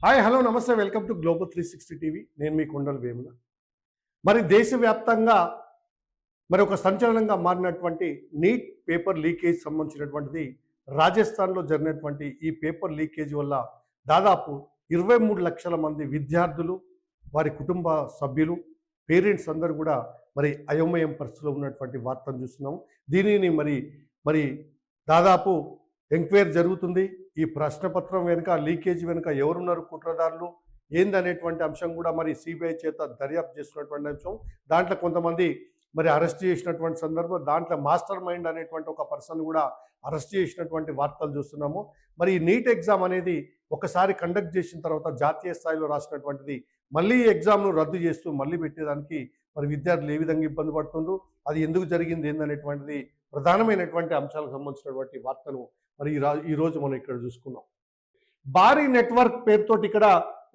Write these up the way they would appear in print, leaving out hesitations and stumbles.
Hi hello నమస్తే welcome to global 360 TV. నేను మీ కొండల వేముల. మరి దేశవ్యాప్తంగా మరి ఒక సంచలనంగా మారినటువంటి నీట్ పేపర్ లీకేజ్ సంబంధించినటువంటిది రాజస్థాన్లో జరిగినటువంటి ఈ పేపర్ లీకేజ్ వల్ల దాదాపు 23 లక్షల మంది విద్యార్థులు, వారి కుటుంబ సభ్యులు, పేరెంట్స్ అందరూ కూడా మరి అయోమయం పరిస్థితిలో ఉన్నటువంటి వార్తను చూస్తున్నాం. దీనిని మరి దాదాపు ఎంక్వైరీ జరుగుతుంది. ఈ ప్రశ్నపత్రం వెనుక, లీకేజ్ వెనుక ఎవరున్నారు, కుట్రదారులు ఏందనేటువంటి అంశం కూడా మరి సిబిఐ చేత దర్యాప్తు చేస్తున్నటువంటి అంశం. దాంట్లో కొంతమంది మరి అరెస్ట్ చేసినటువంటి సందర్భం, దాంట్లో మాస్టర్ మైండ్ అనేటువంటి ఒక పర్సన్ కూడా అరెస్ట్ చేసినటువంటి వార్తలు చూస్తున్నాము. మరి ఈ నీట్ ఎగ్జామ్ అనేది ఒకసారి కండక్ట్ చేసిన తర్వాత జాతీయ స్థాయిలో రాసినటువంటిది మళ్ళీ ఈ ఎగ్జామ్ను రద్దు చేస్తూ మళ్ళీ పెట్టేదానికి మరి విద్యార్థులు ఏ విధంగా ఇబ్బంది పడుతుండ్రు, అది ఎందుకు జరిగింది ఏందనేటువంటిది ప్రధానమైనటువంటి అంశాలకు సంబంధించినటువంటి వార్తను మరి ఈరోజు మనం ఇక్కడ చూసుకున్నాం. భారీ నెట్వర్క్ పేరుతోటి ఇక్కడ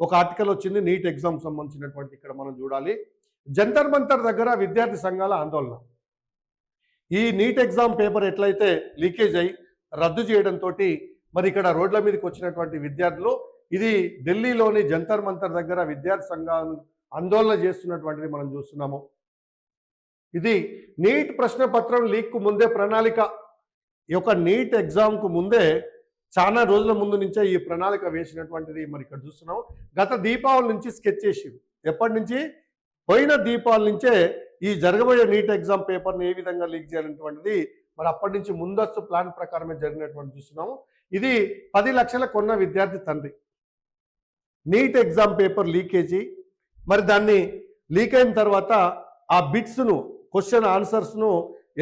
ఒక ఆర్టికల్ వచ్చింది. నీట్ ఎగ్జామ్ సంబంధించినటువంటి ఇక్కడ మనం చూడాలి. జంతర్ మంతర్ దగ్గర విద్యార్థి సంఘాల ఆందోళన. ఈ నీట్ ఎగ్జామ్ పేపర్ ఎట్లయితే లీకేజ్ అయి రద్దు చేయడంతో మరి ఇక్కడ రోడ్ల మీదకి వచ్చినటువంటి విద్యార్థులు, ఇది ఢిల్లీలోని జంతర్ మంతర్ దగ్గర విద్యార్థి సంఘాలు ఆందోళన చేస్తున్నటువంటిది మనం చూస్తున్నాము. ఇది నీట్ ప్రశ్నపత్రం లీక్కు ముందే ప్రణాళిక. ఈ యొక్క నీట్ ఎగ్జామ్కు ముందే చాలా రోజుల ముందు నుంచే ఈ ప్రణాళిక వేసినటువంటిది మరి ఇక్కడ చూస్తున్నాం. గత దీపావళి నుంచి స్కెచ్ చేసిరు. ఎప్పటి నుంచి? పోయిన దీపావళి నుంచే ఈ జరగబోయే నీట్ ఎగ్జామ్ పేపర్ని ఏ విధంగా లీక్ చేయాలనేటువంటిది మరి అప్పటి నుంచి ముందస్తు ప్లాన్ ప్రకారమే జరిగినటువంటి చూస్తున్నాము. ఇది 10 లక్షల కొన్న విద్యార్థి తండ్రి. నీట్ ఎగ్జామ్ పేపర్ లీకేజీ, మరి దాన్ని లీక్ అయిన తర్వాత ఆ బిట్స్ను, క్వశ్చన్ ఆన్సర్స్ను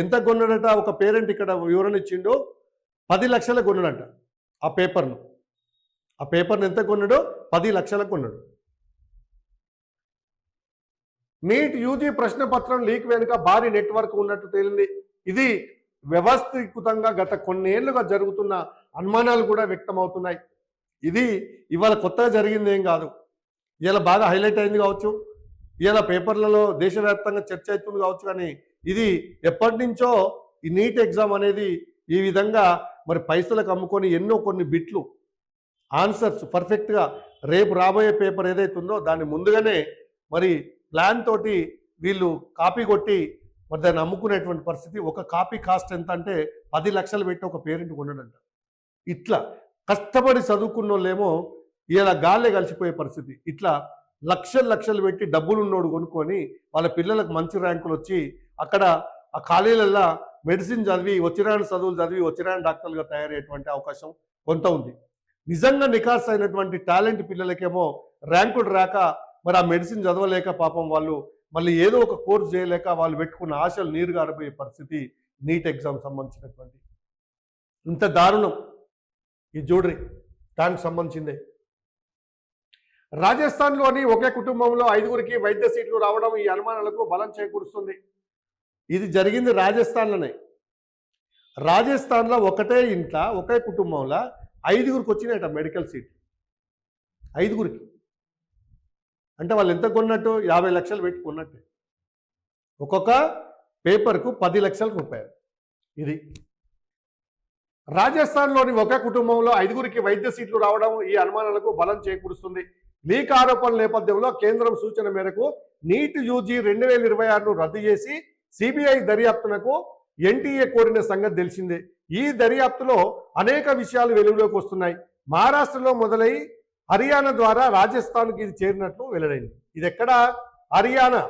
ఎంత కొన్నాడట? ఒక పేరెంట్ ఇక్కడ వివరణ ఇచ్చిండో 10 లక్షలు కొన్నాడట ఆ పేపర్ను. ఆ పేపర్ను ఎంత కొన్నాడో 10 లక్షలకు కొన్నాడు. నీట్ యూజీ ప్రశ్నపత్రం లీక్ వెనుక భారీ నెట్వర్క్ ఉన్నట్టు తేలింది. ఇది వ్యవస్థీకృతంగా గత కొన్నేళ్లుగా జరుగుతున్న అనుమానాలు కూడా వ్యక్తమవుతున్నాయి. ఇది ఇవాళ కొత్తగా జరిగింది ఏం కాదు. ఇలా బాగా హైలైట్ అయింది కావచ్చు, ఇలా పేపర్లలో దేశవ్యాప్తంగా చర్చ అవుతుంది కావచ్చు, కానీ ఇది ఎప్పటి నుంచో ఈ నీట్ ఎగ్జామ్ అనేది ఈ విధంగా మరి పైసలకు అమ్ముకొని ఎన్నో కొన్ని బిట్లు, ఆన్సర్స్ పర్ఫెక్ట్గా రేపు రాబోయే పేపర్ ఏదైతే ఉందో దాన్ని ముందుగానే మరి ప్లాన్ తోటి వీళ్ళు కాపీ కొట్టి మరి దాన్ని అమ్ముకునేటువంటి పరిస్థితి. ఒక కాపీ కాస్ట్ ఎంత అంటే 10 లక్షలు పెట్టి ఒక పేరెంట్ కొన్నాడంట. ఇట్లా కష్టపడి చదువుకున్న వాళ్ళేమో ఇలా గాల్లే కలిసిపోయే పరిస్థితి. ఇట్లా లక్షలు పెట్టి డబ్బులున్నోడు కొనుక్కొని వాళ్ళ పిల్లలకు మంచి ర్యాంకులు వచ్చి అక్కడ ఆ కాలేజీలలో మెడిసిన్ చదివి వచ్చిరాని చదువులు చదివి వచ్చిరాని డాక్టర్లుగా తయారయ్యేటువంటి అవకాశం కొంత ఉంది. నిజంగా నికాస్ అయినటువంటి టాలెంట్ పిల్లలకేమో ర్యాంకులు రాక మరి ఆ మెడిసిన్ చదవలేక పాపం వాళ్ళు మళ్ళీ ఏదో ఒక కోర్స్ చేయలేక వాళ్ళు పెట్టుకున్న ఆశలు నీరు గారిపోయే పరిస్థితి నీట్ ఎగ్జామ్ సంబంధించినటువంటి. ఇంత దారుణం ఈ చూడ్రి దానికి సంబంధించిందే. రాజస్థాన్లోని ఒకే కుటుంబంలో 5గురికి వైద్య సీట్లు రావడం ఈ అనుమానాలకు బలం చేకూరుస్తుంది. ఇది జరిగింది రాజస్థాన్లోనే. రాజస్థాన్లో ఒకటే ఇంట్లో ఒకే కుటుంబంలో 5గురికి వచ్చినాయట మెడికల్ సీట్. 5గురికి అంటే వాళ్ళు ఎంత కొన్నట్టు? 50 లక్షలు పెట్టి కొన్నట్టే. ఒక్కొక్క పేపర్కు 10 లక్షల రూపాయలు. ఇది రాజస్థాన్లోని ఒకే కుటుంబంలో 5గురికి వైద్య సీట్లు రావడం ఈ అనుమానాలకు బలం చేకూరుస్తుంది. లీక్ ఆరోపణల నేపథ్యంలో కేంద్రం సూచన మేరకు నీట్ యూజీ 2026ను రద్దు చేసి సిబిఐ దర్యాప్తునకు ఎన్టీఏ కోరిన సంగతి తెలిసిందే. ఈ దర్యాప్తులో అనేక విషయాలు వెలుగులోకి వస్తున్నాయి. మహారాష్ట్రలో మొదలై హర్యానా ద్వారా రాజస్థాన్కి ఇది చేరినట్లు వెల్లడైంది. ఇది ఎక్కడ? హర్యానా.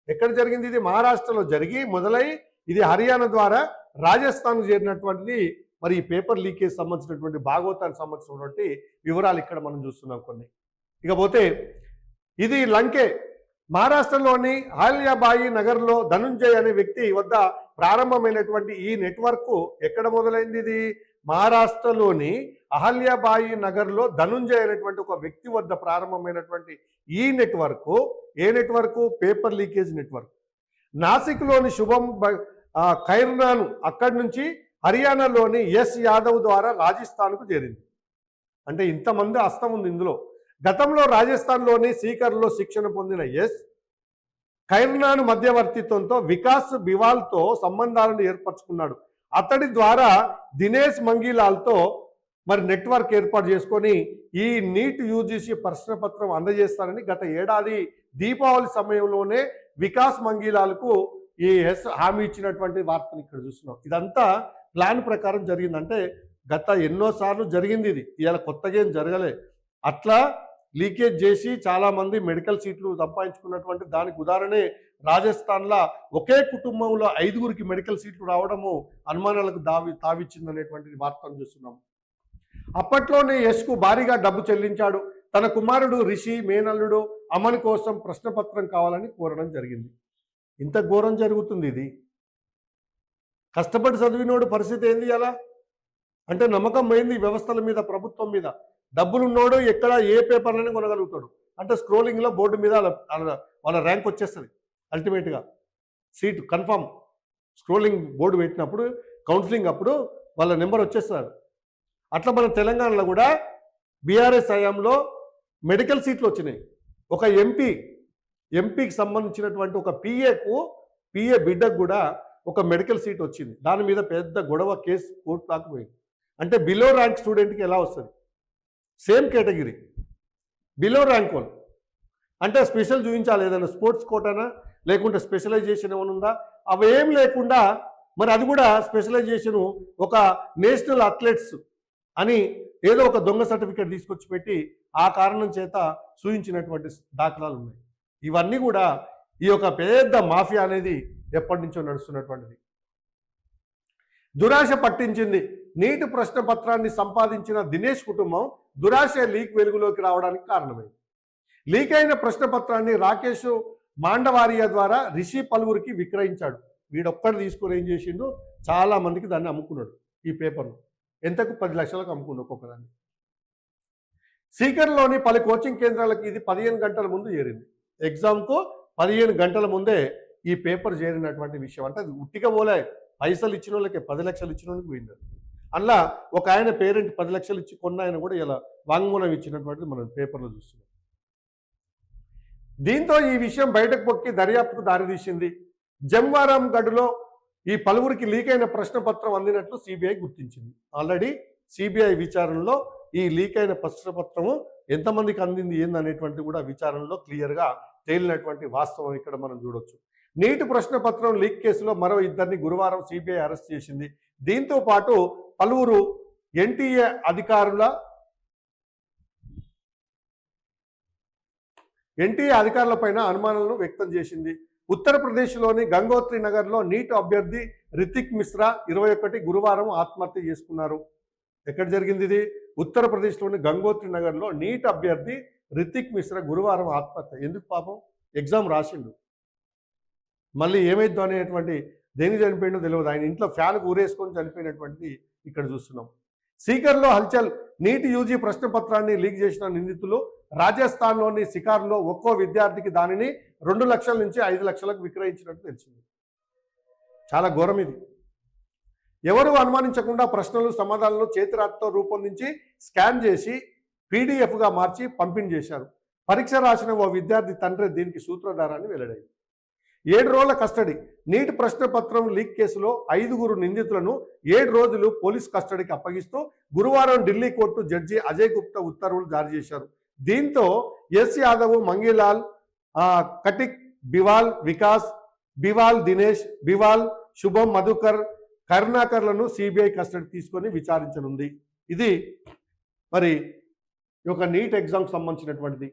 ఎక్కడ జరిగింది? ఇది మహారాష్ట్రలో జరిగి మొదలై ఇది హర్యానా ద్వారా రాజస్థాన్కు చేరినటువంటిది. మరి ఈ పేపర్ లీకేజ్ సంబంధించినటువంటి భాగవతానికి సంబంధించినటువంటి వివరాలు ఇక్కడ మనం చూస్తున్నాం కొన్ని. ఇకపోతే ఇది లంకే. మహారాష్ట్రలోని హాల్యాబాయి నగర్లో ధనుంజయ్ అనే వ్యక్తి వద్ద ప్రారంభమైనటువంటి ఈ నెట్వర్క్ ఎక్కడ మొదలైంది? ఇది మహారాష్ట్రలోని అహల్యాబాయి నగర్లో ధనుంజయ్ అనేటువంటి ఒక వ్యక్తి వద్ద ప్రారంభమైనటువంటి ఈ నెట్వర్క్ ఏ నెట్వర్క్? Paper leakage network. నాసిక్లోని శుభం ఖైర్నాను అక్కడి నుంచి హర్యానాలోని ఎస్ యాదవ్ ద్వారా రాజస్థాన్కు చేరింది. అంటే ఇంతమంది హస్తం ఉంది ఇందులో. గతంలో రాజస్థాన్లోని సీకర్లో శిక్షణ పొందిన ఎస్ ఖైర్నాను మధ్యవర్తిత్వంతో వికాస్ బివాల్తో సంబంధాలను ఏర్పరచుకున్నాడు. అతడి ద్వారా దినేష్ మంగీలాల్తో మరి నెట్వర్క్ ఏర్పాటు చేసుకొని ఈ నీట్ యూజీసీ ప్రశ్నపత్రం అందజేస్తారని గత ఏడాది దీపావళి సమయంలోనే వికాస్ మంగీలాలకు ఈ హామీ ఇచ్చినటువంటి వార్తను ఇక్కడ చూస్తున్నాం. ఇదంతా ప్లాన్ ప్రకారం జరిగింది. అంటే గత ఎన్నోసార్లు జరిగింది, ఇది ఇవాళ కొత్తగా ఏం జరగలే. అట్లా లీకేజ్ చేసి చాలామంది మెడికల్ సీట్లు సంపాదించుకున్నటువంటి దానికి ఉదాహరణే రాజస్థాన్లో ఒకే కుటుంబంలో 5గురికి మెడికల్ సీట్లు రావడము అనుమానాలకు తావిచ్చిందనేటువంటి వార్తను చూస్తున్నాం. అప్పట్లోనే యశ్కు భారీగా డబ్బు చెల్లించాడు. తన కుమారుడు రిషి మేనల్లుడు అమన్ కోసం ప్రశ్నపత్రం కావాలని కోరడం జరిగింది. ఇంత ఘోరం జరుగుతుంది. ఇది కష్టపడి చదివినోడు పరిస్థితి ఏంది అలా అంటే నమ్మకం పోయింది వ్యవస్థల మీద, ప్రభుత్వం మీద. డబ్బులున్నోడు ఎక్కడ ఏ పేపర్లని కొనగలుగుతాడు. అంటే స్క్రోలింగ్లో బోర్డు మీద వాళ్ళ ర్యాంక్ వచ్చేస్తుంది. అల్టిమేట్గా సీట్ కన్ఫామ్. స్క్రోలింగ్ బోర్డు పెట్టినప్పుడు కౌన్సిలింగ్ అప్పుడు వాళ్ళ నెంబర్ వచ్చేస్తారు. అట్లా మన తెలంగాణలో కూడా బీఆర్ఎస్ హయాంలో మెడికల్ సీట్లు వచ్చినాయి. ఒక ఎంపీకి సంబంధించినటువంటి ఒక పిఏ బిడ్డకు కూడా ఒక మెడికల్ సీట్ వచ్చింది. దాని మీద పెద్ద గొడవ కేసు కోర్టు దాకా పోయింది. అంటే బిలో ర్యాంక్ స్టూడెంట్కి ఎలా వస్తుంది? సేమ్ కేటగిరీ బిలో ర్యాంక్ వాళ్ళు అంటే స్పెషల్ చూపించాలి. ఏదైనా స్పోర్ట్స్ కోటానా లేకుంటే స్పెషలైజేషన్ ఏమైనా ఉందా? అవేం లేకుండా మరి అది కూడా స్పెషలైజేషను ఒక నేషనల్ అథ్లెట్స్ అని ఏదో ఒక దొంగ సర్టిఫికేట్ తీసుకొచ్చి పెట్టి ఆ కారణం చేత సూచించినటువంటి దాఖలాలు ఉన్నాయి. ఇవన్నీ కూడా ఈ యొక్క పెద్ద మాఫియా అనేది ఎప్పటి నుంచో నడుస్తున్నటువంటిది. దురాశ పట్టించింది. నీటి ప్రశ్న పత్రాన్ని సంపాదించిన దినేష్ కుటుంబం దురాశ లీక్ వెలుగులోకి రావడానికి కారణమైంది. లీక్ అయిన ప్రశ్న పత్రాన్ని రాకేష్ మాండవారియా ద్వారా రిషి పలువురికి విక్రయించాడు. వీడొక్కడు తీసుకొని ఏం చేసిండు, చాలా మందికి దాన్ని అమ్ముకున్నాడు. ఈ పేపర్ను ఎంతకు 10 లక్షలకు అమ్ముకున్నాడు ఒక్కొక్కదాన్ని. సీకర్లోని పలు కోచింగ్ కేంద్రాలకు ఇది 15 గంటల ముందు చేరింది. ఎగ్జామ్కు 15 గంటల ముందే ఈ పేపర్ చేరినటువంటి విషయం. అంటే అది ఉట్టిగా పోలే, పైసలు ఇచ్చిన వాళ్ళకి 10 లక్షలు ఇచ్చిన వాళ్ళకి పోయింది. అందులో ఒక ఆయన పేరెంట్ 10 లక్షలు ఇచ్చి కొన్న ఆయన కూడా ఇలా వాంగ్మూలం ఇచ్చినటువంటిది మనం పేపర్లో చూస్తున్నాం. దీంతో ఈ విషయం బయటకు పొక్కి దర్యాప్తుకు దారితీసింది. జంవారం గడ్డులో ఈ పలువురికి లీక్ అయిన ప్రశ్నపత్రం అందినట్లు సిబిఐ గుర్తించింది. ఆల్రెడీ సిబిఐ విచారణలో ఈ లీక్ అయిన ప్రశ్నపత్రము ఎంతమందికి అందింది ఏందనేటువంటి కూడా విచారణలో క్లియర్గా తేలినటువంటి వాస్తవం ఇక్కడ మనం చూడొచ్చు. నీటి ప్రశ్నపత్రం లీక్ కేసులో మరో 2 గురువారం సిబిఐ అరెస్ట్ చేసింది. దీంతో పాటు పలువురు ఎన్టీఏ అధికారులపైన అనుమానాలను వ్యక్తం చేసింది. ఉత్తరప్రదేశ్లోని గంగోత్రి నగర్లో నీట్ అభ్యర్థి రితిక్ మిశ్రా 21 గురువారం ఆత్మహత్య చేసుకున్నారు. ఎక్కడ జరిగింది ఇది? ఉత్తరప్రదేశ్లోని గంగోత్రి నగర్లో నీట్ అభ్యర్థి రితిక్ మిశ్రా గురువారం ఆత్మహత్య. ఎందుకు పాపం? ఎగ్జామ్ రాసిండు, మళ్ళీ ఏమైద్దో అనేటువంటి దేనికి చనిపోయిందో తెలియదు. ఆయన ఇంట్లో ఫ్యాన్ ఊరేసుకొని చనిపోయినటువంటిది ఇక్కడ చూస్తున్నాం. సీకర్లో హల్చల్. నీటి యూజీ ప్రశ్నపత్రాన్ని లీక్ చేసిన నిందితులు రాజస్థాన్లోని సికార్లో ఒక్కో విద్యార్థికి దానిని 2 లక్షల నుంచి 5 లక్షలకు విక్రయించినట్టు తెలిసింది. చాలా ఘోరం ఇది. ఎవరు అనుమానించకుండా ప్రశ్నలు సమాధానాలను చేతిరాతతో రూపొందించి స్కాన్ చేసి పీడిఎఫ్గా మార్చి పంపిణీ చేశారు. పరీక్ష రాసిన ఓ విద్యార్థి తండ్రి దీనికి సూత్రధారాన్ని వెల్లడైంది. 7 రోజుల కస్టడీ. నీటి ప్రశ్నపత్రం లీక్ కేసులో 5 నిందితులను 7 రోజులు పోలీస్ కస్టడీకి అప్పగిస్తూ గురువారం ఢిల్లీ కోర్టు జడ్జి అజయ్ గుప్తా ఉత్తర్వులు జారీ చేశారు. దీంతో ఎస్ యాదవ్, మంగీలాల్, కటిక్, బివాల్ వికాస్, బివాల్ దినేష్, బివాల్ శుభం, మధుకర్, కరుణాకర్లను సిబిఐ కస్టడీ తీసుకొని విచారించనుంది. ఇది మరి ఒక నీట్ ఎగ్జామ్కి సంబంధించినటువంటిది.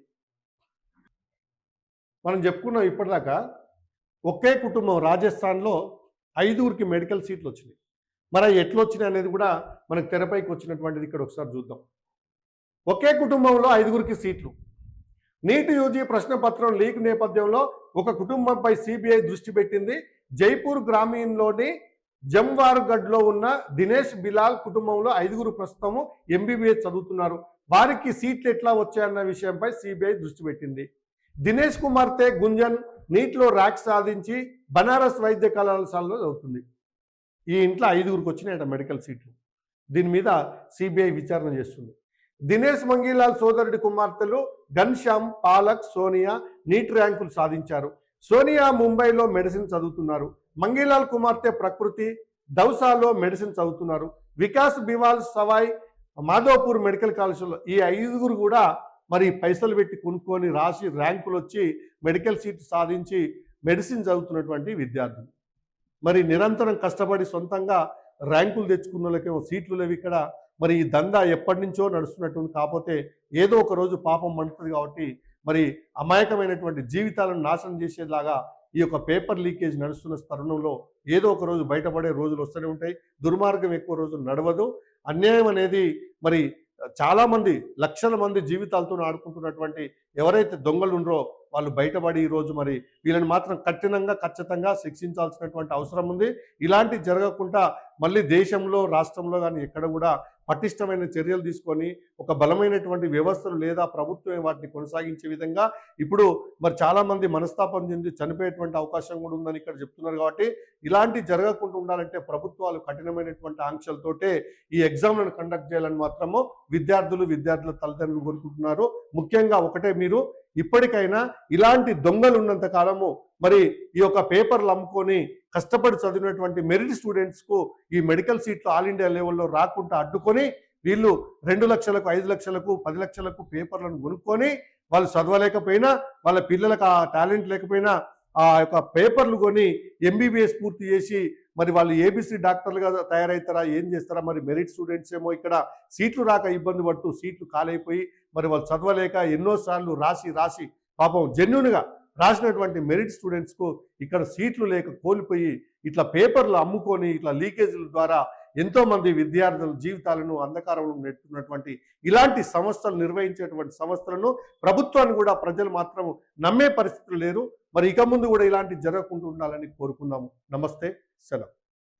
మనం చెప్పుకున్నాం ఇప్పటిదాకా ఒకే కుటుంబం రాజస్థాన్లో 5 మెడికల్ సీట్లు వచ్చినాయి. మరి ఎట్లా వచ్చినాయి అనేది కూడా మనకు తెరపైకి వచ్చినటువంటిది ఇక్కడ ఒకసారి చూద్దాం. ఒకే కుటుంబంలో 5 సీట్లు. నీట్ యూజీ ప్రశ్నపత్రం లీక్ నేపథ్యంలో ఒక కుటుంబంపై సిబిఐ దృష్టి పెట్టింది. జైపూర్ గ్రామీణలోని జంవార్గఢ్లో ఉన్న దినేష్ బిలాల్ కుటుంబంలో 5 ప్రస్తుతం ఎంబీబీఎస్ చదువుతున్నారు. వారికి సీట్లు ఎట్లా వచ్చాయన్న విషయంపై సిబిఐ దృష్టి పెట్టింది. దినేష్ కుమార్తె గుంజన్ నీట్లో ర్యాంక్ సాధించి బనారస్ వైద్య కళాశాలలో చదువుతుంది. ఈ ఇంట్లో 5 వచ్చినాయట మెడికల్ సీట్లు. దీని మీద సిబిఐ విచారణ చేస్తుంది. దినేష్ మంగీలాల్ సోదరుడి కుమార్తెలు ఘన్శ్యామ్, పాలక్, సోనియా నీట్ ర్యాంకులు సాధించారు. సోనియా ముంబైలో మెడిసిన్ చదువుతున్నారు. మంగీలాల్ కుమార్తె ప్రకృతి దౌసాలో మెడిసిన్ చదువుతున్నారు. వికాస్, బివాల్, సవాయ్ మాధవపూర్ మెడికల్ కాలేజీలో ఈ 5గురు కూడా మరి పైసలు పెట్టి కొనుక్కొని రాసి ర్యాంకులు వచ్చి మెడికల్ సీట్ సాధించి మెడిసిన్ చదువుతున్నటువంటి విద్యార్థులు. మరి నిరంతరం కష్టపడి సొంతంగా ర్యాంకులు తెచ్చుకున్న వాళ్ళకేమో సీట్లు లేవు ఇక్కడ. మరి ఈ దందా ఎప్పటి నుంచో నడుస్తున్నట్టుంది. కాకపోతే ఏదో ఒక రోజు పాపం మండుతుంది కాబట్టి మరి అమాయకమైనటువంటి జీవితాలను నాశనం చేసేలాగా ఈ యొక్క పేపర్ లీకేజ్ నడుస్తున్న తరుణంలో ఏదో ఒక రోజు బయటపడే రోజులు వస్తూనే ఉంటాయి. దుర్మార్గం ఎక్కువ రోజులు నడవదు. అన్యాయం అనేది మరి చాలామంది లక్షల మంది జీవితాలతో ఆడుకుంటున్నటువంటి ఎవరైతే దొంగలు ఉండరో వాళ్ళు బయటపడి ఈరోజు మరి వీళ్ళని మాత్రం కఠినంగా ఖచ్చితంగా శిక్షించాల్సినటువంటి అవసరం ఉంది. ఇలాంటి జరగకుండా మళ్ళీ దేశంలో రాష్ట్రంలో కానీ ఎక్కడ కూడా పటిష్టమైన చర్యలు తీసుకొని ఒక బలమైనటువంటి వ్యవస్థలు లేదా ప్రభుత్వం వాటిని కొనసాగించే విధంగా ఇప్పుడు మరి చాలామంది మనస్తాపం చెంది చనిపోయేటువంటి అవకాశం కూడా ఉందని ఇక్కడ చెప్తున్నారు. కాబట్టి ఇలాంటి జరగకుండా ఉండాలంటే ప్రభుత్వాలు కఠినమైనటువంటి ఆంక్షలతోటే ఈ ఎగ్జామ్లను కండక్ట్ చేయాలని మాత్రము విద్యార్థుల తల్లిదండ్రులు కోరుకుంటున్నారు. ముఖ్యంగా ఒకటే, మీరు ఇప్పటికైనా ఇలాంటి దొంగలు ఉన్నంత కాలము మరి ఈ యొక్క పేపర్లు అమ్ముకొని కష్టపడి చదివినటువంటి మెరిట్ స్టూడెంట్స్కు ఈ మెడికల్ సీట్లు ఆల్ ఇండియా లెవెల్లో రాకుండా అడ్డుకొని వీళ్ళు 2 లక్షలకు 5 లక్షలకు 10 లక్షలకు పేపర్లను కొనుక్కొని వాళ్ళు చదవలేకపోయినా వాళ్ళ పిల్లలకు ఆ టాలెంట్ లేకపోయినా ఆ యొక్క పేపర్లు కొని ఎంబీబీఎస్ పూర్తి చేసి మరి వాళ్ళు ఏబీసీ డాక్టర్లుగా తయారవుతారా, ఏం చేస్తారా? మరి మెరిట్ స్టూడెంట్స్ ఏమో ఇక్కడ సీట్లు రాక ఇబ్బంది పడుతూ సీట్లు కాలైపోయి మరి వాళ్ళు చదవలేక ఎన్నోసార్లు రాసి పాపం జెన్యూన్గా రాసినటువంటి మెరిట్ స్టూడెంట్స్కు ఇక్కడ సీట్లు లేక కోల్పోయి ఇట్లా పేపర్లు అమ్ముకొని ఇట్లా లీకేజీల ద్వారా ఎంతోమంది విద్యార్థుల జీవితాలను అంధకారంలో నెట్టుతున్నటువంటి ఇలాంటి సంస్థలు నిర్వహించేటువంటి సంస్థలను ప్రభుత్వాన్ని కూడా ప్రజలు మాత్రం నమ్మే పరిస్థితులు లేరు. మరి ఇక ముందు కూడా ఇలాంటి జరగకుండా ఉండాలని కోరుకుందాము. నమస్తే, సెలవు.